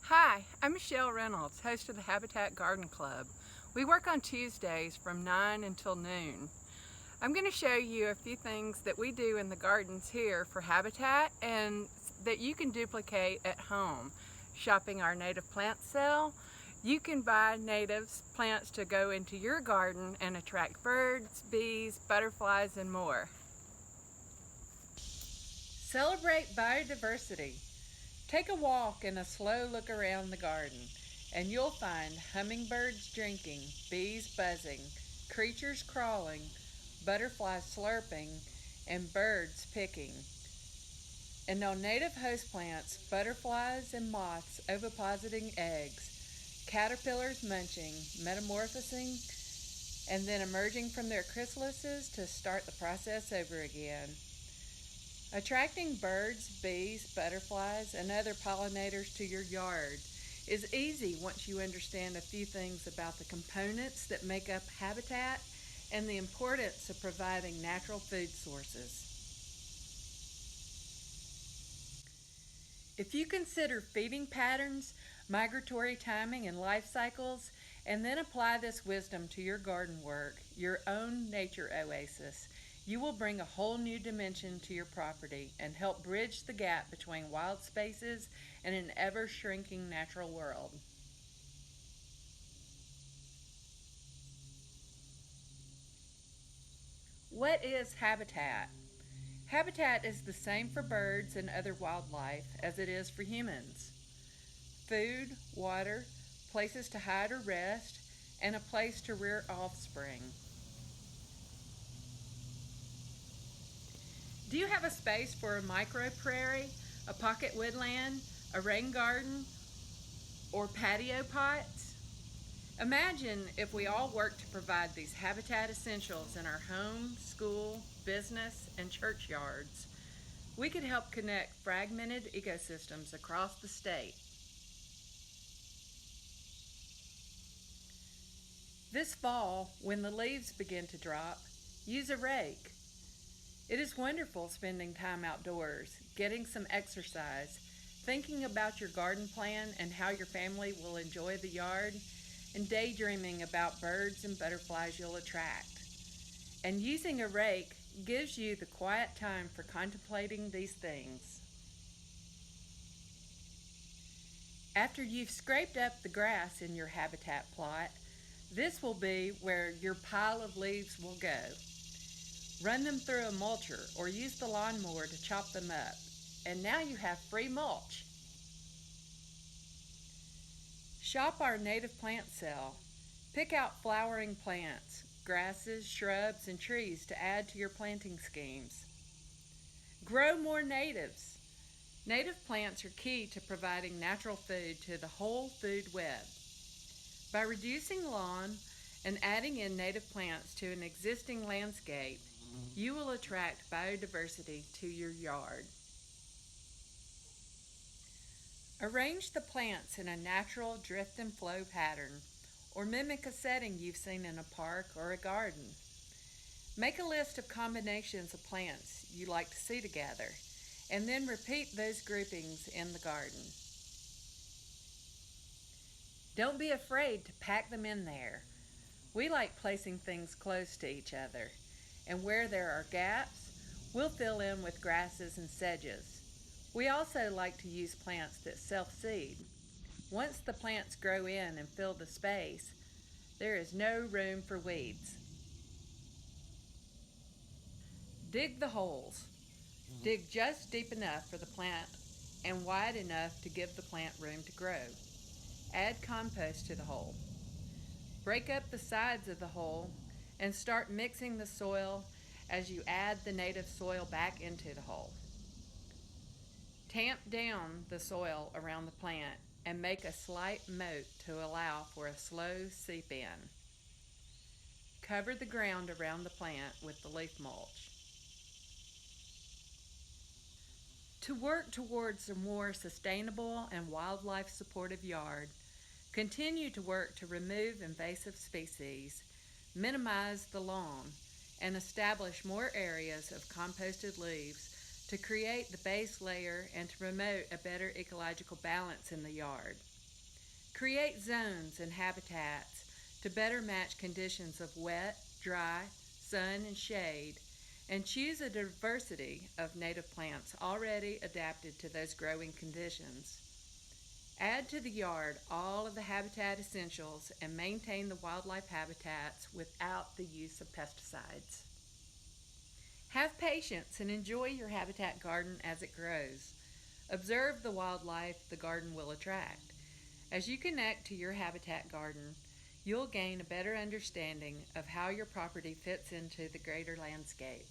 Hi, I'm Michelle Reynolds, host of the Habitat Garden Club. We work on Tuesdays from 9 until noon. I'm going to show you a few things that we do in the gardens here for Habitat and that you can duplicate at home. Shopping our native plant sale, you can buy native plants to go into your garden and attract birds, bees, butterflies, and more. Celebrate biodiversity. Take a walk and a slow look around the garden, and you'll find hummingbirds drinking, bees buzzing, creatures crawling, butterflies slurping, and birds picking. And on native host plants, butterflies and moths ovipositing eggs, caterpillars munching, metamorphosing, and then emerging from their chrysalises to start the process over again. Attracting birds, bees, butterflies, and other pollinators to your yard is easy once you understand a few things about the components that make up habitat and the importance of providing natural food sources. If you consider feeding patterns, migratory timing, and life cycles, and then apply this wisdom to your garden work, your own nature oasis, you will bring a whole new dimension to your property and help bridge the gap between wild spaces and an ever-shrinking natural world. What is habitat? Habitat is the same for birds and other wildlife as it is for humans. Food, water, places to hide or rest, and a place to rear offspring. Do you have a space for a micro prairie, a pocket woodland, a rain garden, or patio pots? Imagine if we all worked to provide these habitat essentials in our home, school, business, and churchyards. We could help connect fragmented ecosystems across the state. This fall, when the leaves begin to drop, use a rake. It is wonderful spending time outdoors, getting some exercise, thinking about your garden plan and how your family will enjoy the yard, and daydreaming about birds and butterflies you'll attract. And using a rake gives you the quiet time for contemplating these things. After you've scraped up the grass in your habitat plot, this will be where your pile of leaves will go. Run them through a mulcher or use the lawnmower to chop them up. And now you have free mulch. Shop our native plant sale. Pick out flowering plants, grasses, shrubs, and trees to add to your planting schemes. Grow more natives. Native plants are key to providing natural food to the whole food web. By reducing lawn and adding in native plants to an existing landscape, you will attract biodiversity to your yard. Arrange the plants in a natural drift and flow pattern, or mimic a setting you've seen in a park or a garden. Make a list of combinations of plants you like to see together, and then repeat those groupings in the garden. Don't be afraid to pack them in there. We like placing things close to each other, and where there are gaps, we'll fill in with grasses and sedges. We also like to use plants that self-seed. Once the plants grow in and fill the space, there is no room for weeds. Dig the holes. Dig just deep enough for the plant and wide enough to give the plant room to grow. Add compost to the hole. Break up the sides of the hole and start mixing the soil as you add the native soil back into the hole. Tamp down the soil around the plant and make a slight moat to allow for a slow seep in. Cover the ground around the plant with the leaf mulch. To work towards a more sustainable and wildlife supportive yard, continue to work to remove invasive species, minimize the lawn, and establish more areas of composted leaves to create the base layer and to promote a better ecological balance in the yard. Create zones and habitats to better match conditions of wet, dry, sun, and shade, and choose a diversity of native plants already adapted to those growing conditions. Add to the yard all of the habitat essentials and maintain the wildlife habitats without the use of pesticides. Have patience and enjoy your habitat garden as it grows. Observe the wildlife the garden will attract. As you connect to your habitat garden, you'll gain a better understanding of how your property fits into the greater landscape.